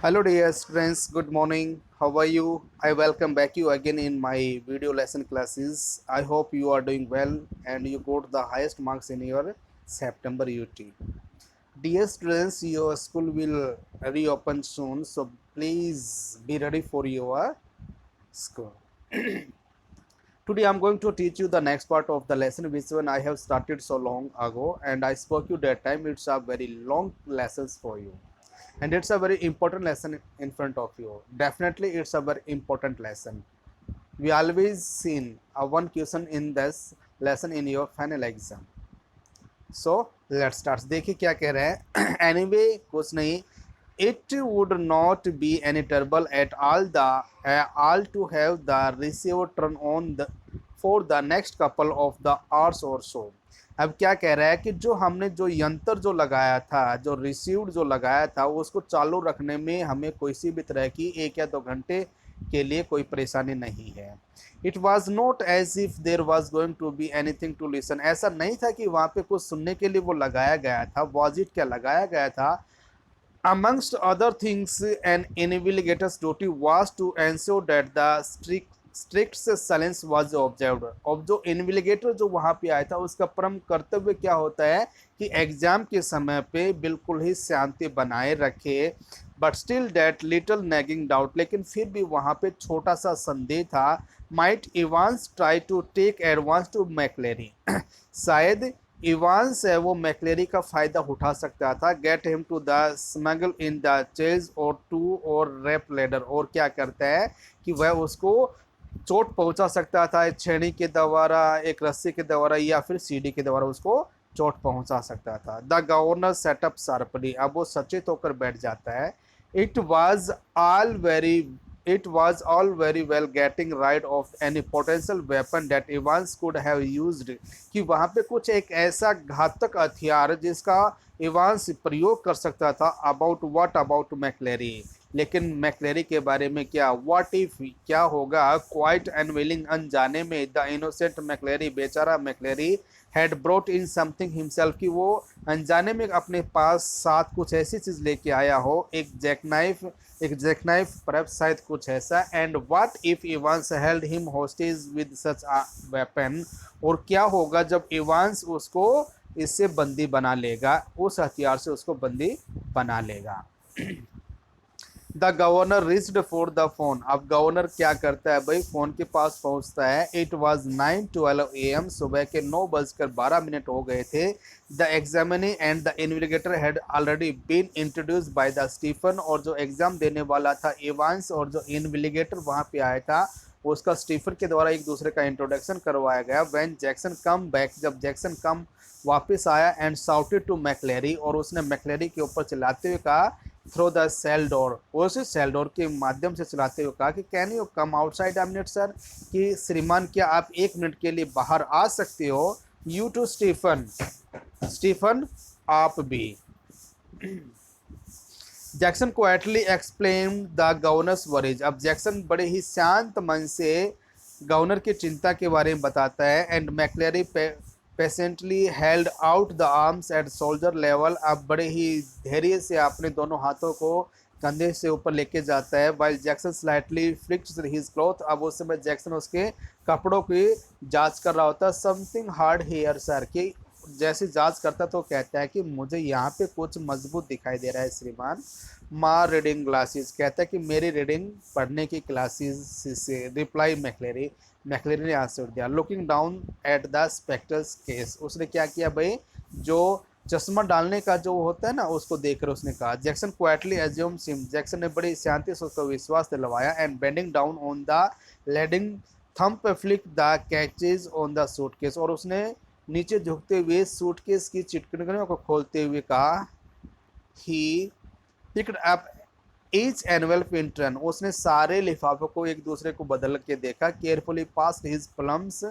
Hello dear students, good morning. How are you? I welcome back you again in my video lesson classes. I hope you are doing well and you got the highest marks in your September UT. Dear students, your school will reopen soon, so please be ready for your school. Today I'm going to teach you the next part of the lesson which one I have started so long ago and I spoke you that time. It's a very long lessons for you and it's a very important lesson in front of you. Definitely it's a very important lesson. We always seen a one question in this lesson in your final exam. So let's start. देखिए क्या कह रहे हैं. Anyway कुछ नहीं. It would not be any trouble at all to have the receiver turn on for the next couple of the hours or so. अब क्या कह रहा है कि जो हमने जो यंत्र जो लगाया था, जो रिसीव्ड जो लगाया था, उसको चालू रखने में हमें कोई सी भी तरह की 1 या 2 घंटे के लिए कोई परेशानी नहीं है. It was not as if there was going to be anything to listen. ऐसा नहीं था कि वहाँ पे कुछ सुनने के लिए वो लगाया गया था. वॉज इट क्या लगाया गया था. Amongst other things, an navigator's duty was to ensure that the strict silence was observed. अब जो इन्वेलिगेटर जो वहाँ पे आया था उसका परम कर्तव्य क्या होता है कि एग्जाम के समय पे बिल्कुल ही शांति बनाए रखे. But still that little nagging doubt, लेकिन फिर भी वहाँ पे छोटा सा संदेह था. Might Evans try to take advance to McLeary. शायद इवांस है वो मैकलेरी का फ़ायदा उठा सकता था. Get him to the smuggle in the chase और टू और रेप लेडर. और क्या करता है कि वह उसको चोट पहुंचा सकता था एक छेड़ी के द्वारा, एक रस्सी के द्वारा या फिर सीढ़ी के द्वारा उसको चोट पहुंचा सकता था. The governor setup sharply. अब वो सचेत होकर बैठ जाता है. It was all very it was all very well getting rid of any potential weapon that Evans could have used. कि वहाँ पे कुछ एक ऐसा घातक हथियार जिसका इवांस प्रयोग कर सकता था. About McLeary. लेकिन मैकलेरी के बारे में क्या. व्हाट इफ क्या होगा. क्वाइट अनविलिंग अनजाने में. द इनोसेंट मैकलेरी, बेचारा McLeary, had brought in something himself, कि वो अनजाने में अपने पास साथ कुछ ऐसी चीज़ लेके आया हो. एक जैकनाइफ परहैप्स शायद कुछ ऐसा. And what if Evans held him hostage with such a weapon. और क्या होगा जब इवांस उसको इससे बंदी बना लेगा, उस हथियार से उसको बंदी बना लेगा. The governor reached for the phone. अब गवर्नर क्या करता है भाई, फ़ोन के पास पहुंचता है. It was 9:12 AM. सुबह के 9:12 हो गए थे. The examinee and the investigator had already been introduce by the Stephen. और जो एग्जाम देने वाला था इवांस और जो इन्वेस्टिगेटर वहाँ पे आया था उसका स्टीफन के द्वारा एक दूसरे का इंट्रोडक्शन करवाया गया. व्हेन जैक्सन कम बैक, जब जैक्सन कम वापस आया. And shouted to McLeary. और उसने मैकलेरी के ऊपर चिल्लाते हुए कहा थ्रो द सेल डोर. उस सेल डोर के माध्यम से चलाते हुए कहा कि can you come outside a minute sir, कि श्रीमान क्या आप 1 मिनट के लिए बाहर आ सकते हो. You to Stephen. स्टीफन आप भी. Jackson quietly explain the governors worries. अब जैक्सन बड़े ही शांत मन से गवर्नर की चिंता के बारे में बताता है. And McLeary patiently held out the arms at soldier level. अब बड़े ही धैर्य से अपने दोनों हाथों को कंधे से ऊपर लेके जाता है. While Jackson slightly flix his cloth. अब उस समय जैक्सन उसके कपड़ों की जांच कर रहा होता है. समथिंग हार्ड हेयर सर, कि जैसे जांच करता तो कहता है कि मुझे यहाँ पे कुछ मजबूत दिखाई दे रहा है श्रीमान. माँ रीडिंग ग्लासेस. कहता है कि मेरी रीडिंग पढ़ने की क्लासेस से. Reply McLeary. मैकलेरी ने आंसर दिया. Looking down at the spectres case. उसने क्या किया भाई, जो चश्मा डालने का जो होता है ना उसको देखकर उसने कहा. Jackson quietly assume him. Jackson ने बड़ी शांति से उसको विश्वास दिलवाया. And bending down on the landing thumb flick the catches on the suitcase. और उसने नीचे झुकते हुए सूटकेस की चिटकनियों को खोलते हुए कहा. He picked up each envelope in turn. उसने सारे लिफाफों को एक दूसरे को बदल के देखा. Carefully pass his plums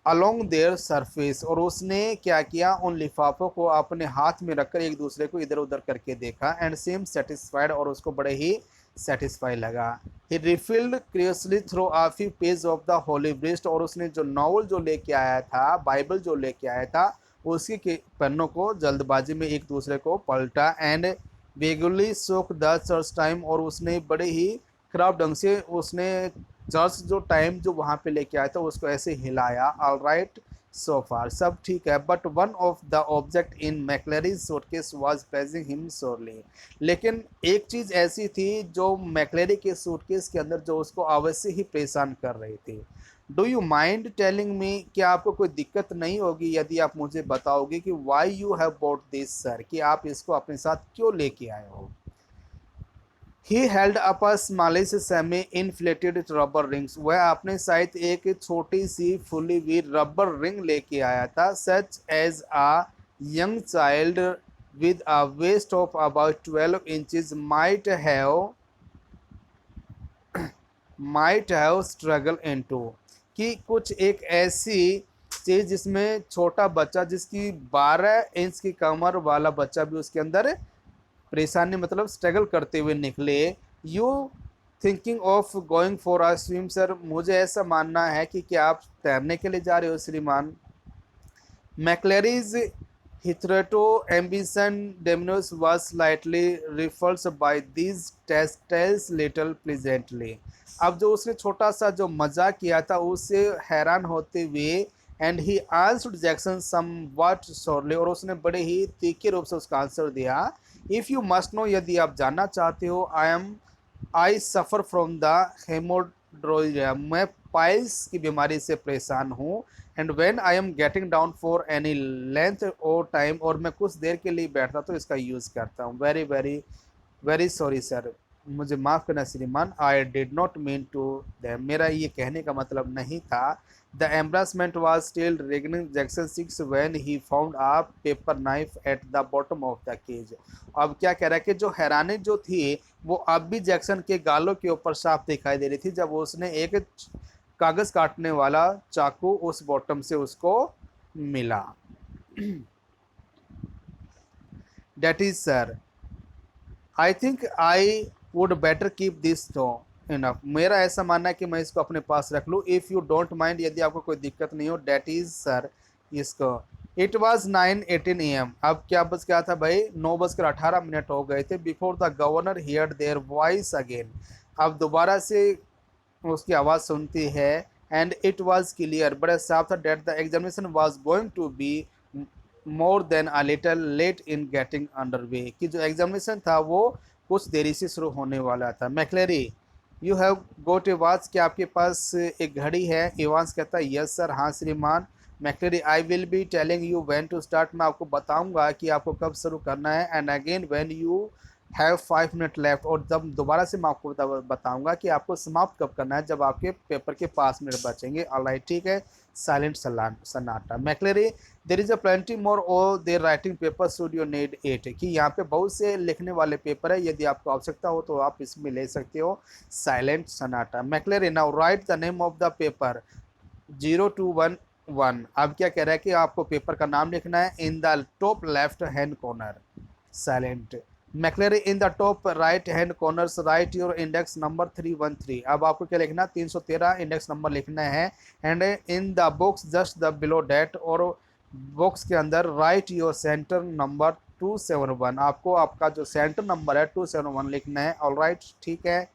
along their surface. और उसने क्या किया, उन लिफाफों को अपने हाथ में रखकर एक दूसरे को इधर उधर करके देखा. And same satisfied. और उसको बड़े ही सेटिस्फाई लगा. He riffled curiously through a few page of the holy breast. और उसने जो नॉवल जो लेके आया था, बाइबल जो लेके आया था, उसके के पन्नों को जल्दबाजी में एक दूसरे को पलटा. And vaguely sought the church time, और उसने बड़े ही खराब ढंग से उसने चर्च जो टाइम जो वहाँ पे लेके आया था उसको ऐसे हिलाया। ऑल राइट, सो फार सब ठीक है, but one of the object in McLeary suitcase was pressing him sorely. लेकिन एक चीज़ ऐसी थी जो मैकलरी के सूटकेस के अंदर जो उसको अवश्य ही परेशान कर रही थी। Do you mind telling me, क्या आपको कोई दिक्कत नहीं होगी यदि आप मुझे बताओगे कि why you have bought this sir, कि आप इसको अपने साथ क्यों लेके आए हो। He held up a smallest semi inflated rubber rings, वह अपने साथ एक छोटी सी फुली हुई रबर रिंग लेके आया था। Such as a young child with a waist of about 12 inches might have struggle into, कि कुछ एक ऐसी चीज जिसमें छोटा बच्चा जिसकी 12 इंच की कमर वाला बच्चा भी उसके अंदर परेशानी मतलब स्ट्रगल करते हुए निकले। You thinking of going for a swim sir, मुझे ऐसा मानना है कि क्या आप तैरने के लिए जा रहे हो श्रीमान। मैकलरीज hitherto ambition Domino's was slightly repulsed by these tales little pleasantly। अब जो उसने छोटा सा जो मजाक किया था उससे हैरान होते हुए, and he answered Jackson somewhat shortly, और उसने बड़े ही तीखे रूप से उसका आंसर दिया। इफ़ यू मस्ट नो, यदि आप जानना चाहते हो, आई सफ़र फ्रॉम द हेमोड्रोइया, मैं पाइल्स की बीमारी से परेशान हूँ। And when I am getting down for any length और टाइम, और मैं कुछ देर के लिए बैठता तो इसका यूज़ करता हूँ। Very very very sorry sir, मुझे माफ़ करना श्रीमान। I did not mean to them, मेरा ये कहने का मतलब नहीं था। The embarrassment was still reigning Jackson 6 when he found a paper knife at the bottom of the cage. अब क्या कह रहा है कि जो हैरानी जो थी वो अब भी जैक्सन के गालों के ऊपर साफ दिखाई दे रही थी जब उसने एक कागज़ काटने वाला चाकू उस बॉटम से उसको मिला। That is sir, I think I would better keep this to enough, मेरा ऐसा मानना है कि मैं इसको अपने पास रख लूँ। इफ़ यू डोंट माइंड, यदि आपको कोई दिक्कत नहीं हो। डेट इज सर, इसको। इट वॉज 9:18 AM, अब क्या बज गया था भाई, 9:18 हो गए थे। Before the governor heard their voice again, अब दोबारा से उसकी आवाज़ सुनती है। एंड इट वॉज क्लियर, बड़ा साफ था, that the examination was going to be more than a little late in getting under way, कि जो एग्जामिनेशन था वो कुछ देरी से शुरू होने वाला था। McLeary, you have got A watch, क्या आपके पास एक घड़ी है। इवांस कहता है यस सर, हाँ श्रीमान। McCleary, I will be telling you when to start, मैं आपको बताऊंगा कि आपको कब शुरू करना है। And again when you have 5 minute left, और जब दोबारा से मैं आपको बताऊंगा कि आपको समाप्त कब करना है, जब आपके पेपर के 5 मिनट बचेंगे। ऑलराइट, ठीक है। साइलेंट सन्नाटा। McLeary, there is a plenty more और their writing paper should you need it, कि यहाँ पे बहुत से लिखने वाले पेपर है, यदि आपको आवश्यकता हो तो आप इसमें ले सकते हो। साइलेंट सन्नाटा। McLeary, now right the name of the paper 0211, अब क्या कह रहा है कि आपको पेपर का नाम लिखना है in the top left hand corner. Silent. McLeary, in the top right hand corners right your index number 313, अब आपको क्या लिखना है, 313 इंडेक्स नंबर लिखना है। And in the box just the below date, और बॉक्स के अंदर राइट योर सेंटर नंबर 271, आपको आपका जो सेंटर नंबर है 271 लिखना है। ऑल राइट, ठीक है।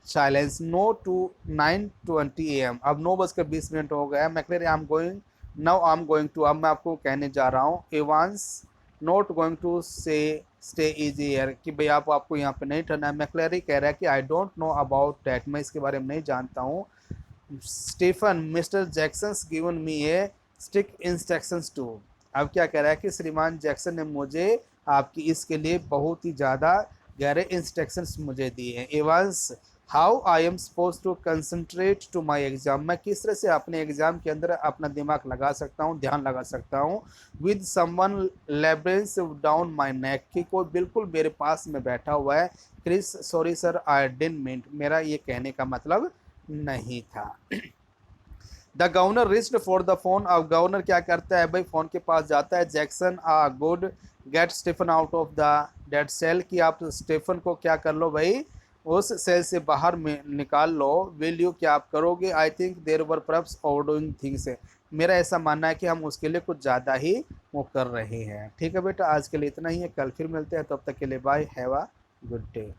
साइलेंस। नो टू 9:20 AM, अब 9:20 हो गया। McCleary, I am going now, I am going to, अब मैं आपको कहने जा रहा हूँ। Evans, not going to say stay easy air, कि भाई आपको यहाँ पे नहीं ठहरना है। मैकलेरी कह रहा है कि I don't know about that, मैं इसके बारे में नहीं जानता हूँ। Stephen, mister Jackson's given me a strict instructions to, अब क्या कह रहा है कि श्रीमान जैक्सन ने मुझे आपकी इसके लिए बहुत ही ज़्यादा गहरे इंस्ट्रक्शंस मुझे दिए हैं। Evans, how I am suppose to concentrate to my exam, मैं किस तरह से अपने एग्जाम के अंदर अपना दिमाग लगा सकता हूँ, ध्यान लगा सकता हूँ। विद समवन लेब्रेंस डाउन माई नेक, कि कोई बिल्कुल मेरे पास में बैठा हुआ है। Chris, sorry sir, I didn't mean, मेरा ये कहने का मतलब नहीं था। The governor reached for the phone, अब गवर्नर क्या करता है भाई, फोन के पास जाता है। Jackson ah good, get Stephen out of the dead cell, कि आप स्टीफन को क्या कर लो भाई, उस सेल से बाहर में निकाल लो। विल यू, क्या आप करोगे। I think there were perhaps overdoing things, मेरा ऐसा मानना है कि हम उसके लिए कुछ ज़्यादा ही वो कर रहे हैं। ठीक है बेटा, आज के लिए इतना ही है, कल फिर मिलते हैं, तब तक के लिए bye, have a good day.